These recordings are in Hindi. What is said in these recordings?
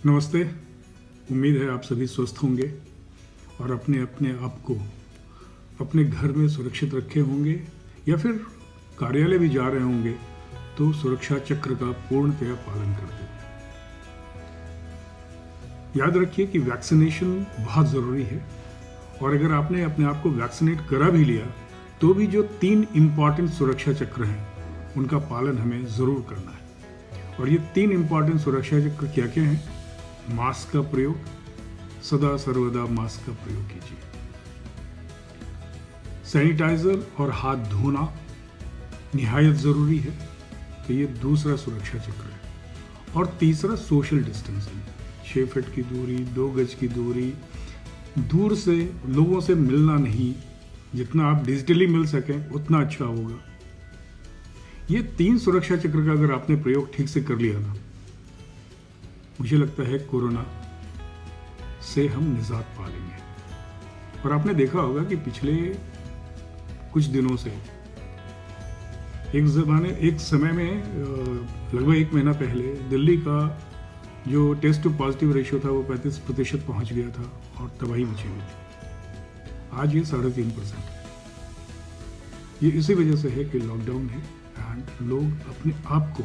नमस्ते। उम्मीद है आप सभी स्वस्थ होंगे और अपने अपने आप को अपने घर में सुरक्षित रखे होंगे या फिर कार्यालय भी जा रहे होंगे तो सुरक्षा चक्र का पूर्णतया पालन करते हैं। याद रखिए कि वैक्सीनेशन बहुत ज़रूरी है और अगर आपने अपने आप को वैक्सीनेट करा भी लिया तो भी जो 3 इम्पॉर्टेंट सुरक्षा चक्र हैं उनका पालन हमें ज़रूर करना है। और ये 3 इम्पॉर्टेंट सुरक्षा चक्र क्या क्या हैं? मास्क का प्रयोग, सदा सर्वदा मास्क का प्रयोग कीजिए। सैनिटाइजर और हाथ धोना निहायत ज़रूरी है, तो ये दूसरा सुरक्षा चक्र है। और तीसरा सोशल डिस्टेंसिंग, 6 फीट की दूरी, 2 गज की दूरी, दूर से लोगों से मिलना नहीं, जितना आप डिजिटली मिल सकें उतना अच्छा होगा। ये 3 सुरक्षा चक्र का अगर आपने प्रयोग ठीक से कर लिया ना, मुझे लगता है कोरोना से हम निजात पा लेंगे। और आपने देखा होगा कि पिछले कुछ दिनों से एक समय में लगभग 1 महीना पहले दिल्ली का जो टेस्ट टू पॉजिटिव रेशियो था वो 35% पहुंच गया था और तबाही मची हुई थी। आज ये 3.5%। ये इसी वजह से है कि लॉकडाउन है एंड लोग अपने आप को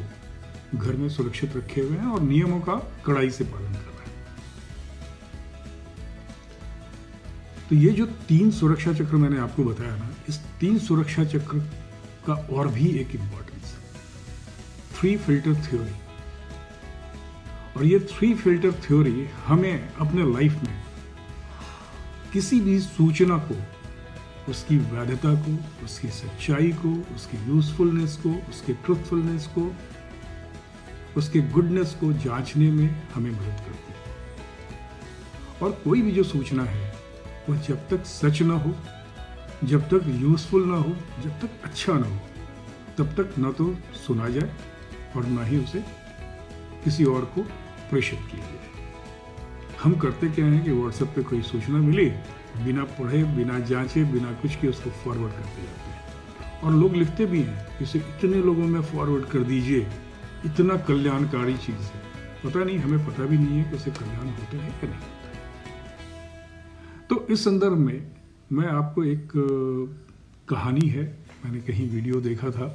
घर में सुरक्षित रखे हुए हैं और नियमों का कड़ाई से पालन कर रहे हैं। तो ये जो 3 सुरक्षा चक्र मैंने आपको बताया ना, इस 3 सुरक्षा चक्र का और भी एक इंपॉर्टेंस है, 3 फिल्टर थ्योरी। और ये 3 फिल्टर थ्योरी हमें अपने लाइफ में किसी भी सूचना को, उसकी वैधता को, उसकी सच्चाई को, उसकी यूजफुलनेस को, उसके ट्रुथफुलनेस को, उसके गुडनेस को जांचने में हमें मदद करती है। और कोई भी जो सूचना है वह जब तक सच ना हो, जब तक यूजफुल ना हो, जब तक अच्छा ना हो, तब तक ना तो सुना जाए और ना ही उसे किसी और को प्रेषित किया जाए। हम करते क्या हैं कि व्हाट्सएप पे कोई सूचना मिली, बिना पढ़े, बिना जांचे, बिना कुछ के उसको फॉरवर्ड करते जाते हैं। और लोग लिखते भी हैं, इसे इतने लोगों में फॉरवर्ड कर दीजिए, इतना कल्याणकारी चीज़ है। पता नहीं, हमें पता भी नहीं है कि उसे कल्याण होता है या नहीं होता है। तो इस संदर्भ में मैं आपको एक कहानी है, मैंने कहीं वीडियो देखा था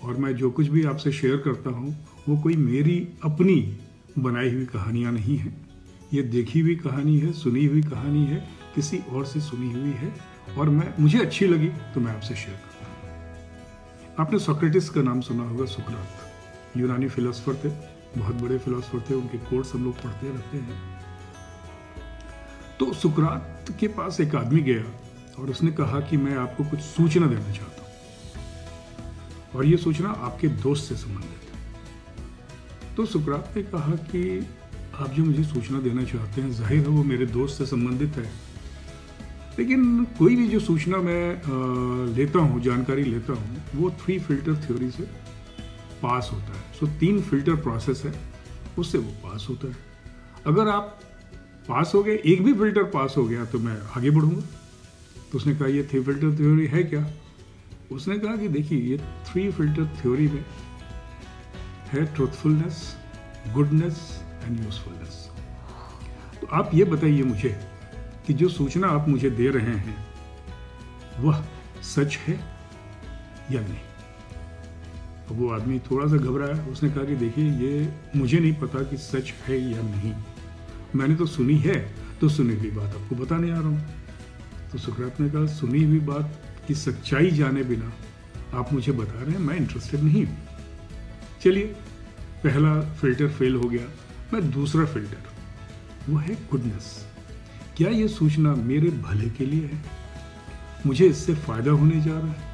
और मैं जो कुछ भी आपसे शेयर करता हूँ वो कोई मेरी अपनी बनाई हुई कहानियाँ नहीं हैं। ये देखी हुई कहानी है, सुनी हुई कहानी है, किसी और से सुनी हुई है और मुझे अच्छी लगी तो मैं आपसे शेयर करता हूँ। आपने सोक्रेटिस का नाम सुना होगा। सुकरात यूनानी फिलोसोफर थे, बहुत बड़े फिलोसोफर थे, उनके कोट्स हम लोग पढ़ते रहते हैं। तो सुकरात के पास एक आदमी गया और उसने कहा कि मैं आपको कुछ सूचना देना चाहता हूं और ये सूचना आपके दोस्त से संबंधित है। तो सुकरात ने कहा कि आप जो मुझे सूचना देना चाहते हैं, जाहिर है वो मेरे दोस्त से संबंधित है, लेकिन कोई भी जो सूचना मैं लेता हूँ, जानकारी लेता हूँ, वो 3 फिल्टर थ्योरी से पास होता है। सो 3 फिल्टर प्रोसेस है, उससे वो पास होता है। अगर आप पास हो गए, एक भी फिल्टर पास हो गया तो मैं आगे बढ़ूंगा। तो उसने कहा ये 3 फिल्टर थ्योरी है क्या? उसने कहा कि देखिए, ये 3 फिल्टर थ्योरी में है ट्रुथफुलनेस, गुडनेस एंड यूजफुलनेस। तो आप ये बताइए मुझे कि जो सूचना आप मुझे दे रहे हैं वह सच है या नहीं? तो वो आदमी थोड़ा सा घबराया। उसने कहा कि देखिए, ये मुझे नहीं पता कि सच है या नहीं, मैंने तो सुनी है, तो सुनी हुई बात आपको बताने आ रहा हूँ। तो सुकरात ने कहा, सुनी हुई बात की सच्चाई जाने बिना आप मुझे बता रहे हैं, मैं इंटरेस्टेड नहीं हूँ। चलिए, पहला फिल्टर फेल हो गया। मैं दूसरा फिल्टर, वो है गुडनेस। क्या ये सूचना मेरे भले के लिए है? मुझे इससे फायदा होने जा रहा है?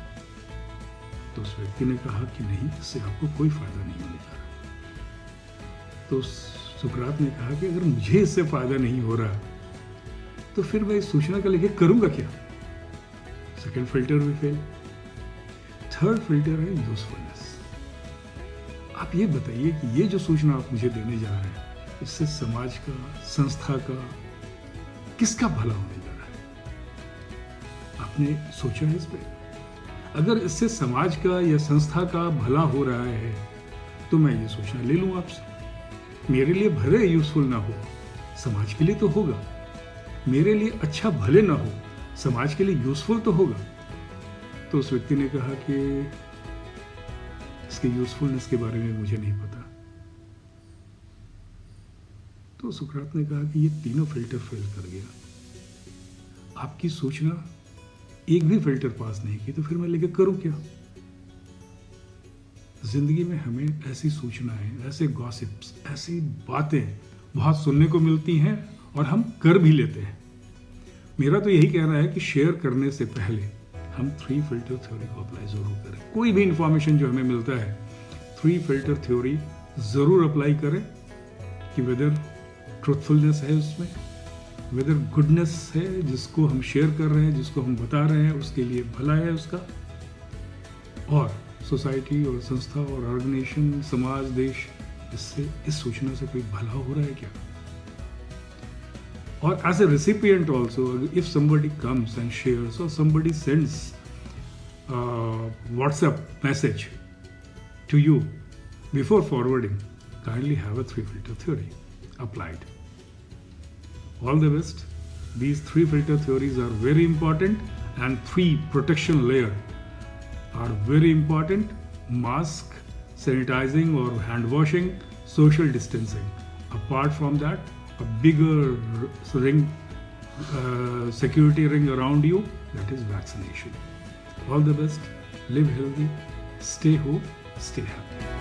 तो उस व्यक्ति ने कहा कि नहीं, इससे आपको कोई फायदा नहीं होने जा रहा। तो सुकरात ने कहा कि अगर मुझे इससे फायदा नहीं हो रहा तो फिर मैं इस सूचना का लेके करूंगा क्या? सेकंड फिल्टर भी फेल। थर्ड फिल्टर है यूजफुलनेस। आप ये बताइए कि ये जो सूचना आप मुझे देने जा रहे हैं, इससे समाज का, संस्था का, किसका भला होने जा रहा है? आपने सोचा है इस पे? अगर इससे समाज का या संस्था का भला हो रहा है तो मैं ये सूचना ले लूँ आपसे। मेरे लिए भले यूजफुल ना हो, समाज के लिए तो होगा। मेरे लिए अच्छा भले ना हो, समाज के लिए यूजफुल तो होगा। तो उस व्यक्ति ने कहा कि इसके यूजफुलनेस के बारे में मुझे नहीं पता। तो सुकरात ने कहा कि ये तीनों फिल्टर फेल कर गया। आपकी सूचना एक भी फिल्टर पास नहीं की, तो फिर मैं लेके करूं क्या? जिंदगी में हमें ऐसी सूचनाएं, ऐसे गॉसिप्स, ऐसी बातें बहुत सुनने को मिलती हैं और हम कर भी लेते हैं। मेरा तो यही कहना है कि शेयर करने से पहले हम 3 फिल्टर थ्योरी को अप्लाई जरूर करें। कोई भी इंफॉर्मेशन जो हमें मिलता है, 3 फिल्टर थ्योरी जरूर अप्लाई करें कि वेदर ट्रूथफुलनेस है उसमें, वेदर गुडनेस है जिसको हम शेयर कर रहे हैं, जिसको हम बता रहे हैं, उसके लिए भला है उसका, और सोसाइटी और संस्था और ऑर्गेनाइजेशन, समाज, देश, इससे इस सूचना से कोई भला हो रहा है क्या? और as a recipient also, if somebody comes and shares or somebody sends WhatsApp message to you before forwarding, kindly have a 3 filter theory applied. All the best. These 3 filter theories are very important, and 3 protection layer are very important: mask, sanitizing or hand washing, social distancing. Apart from that, a bigger ring, security ring around you, that is vaccination. All the best. Live healthy, stay home, stay happy.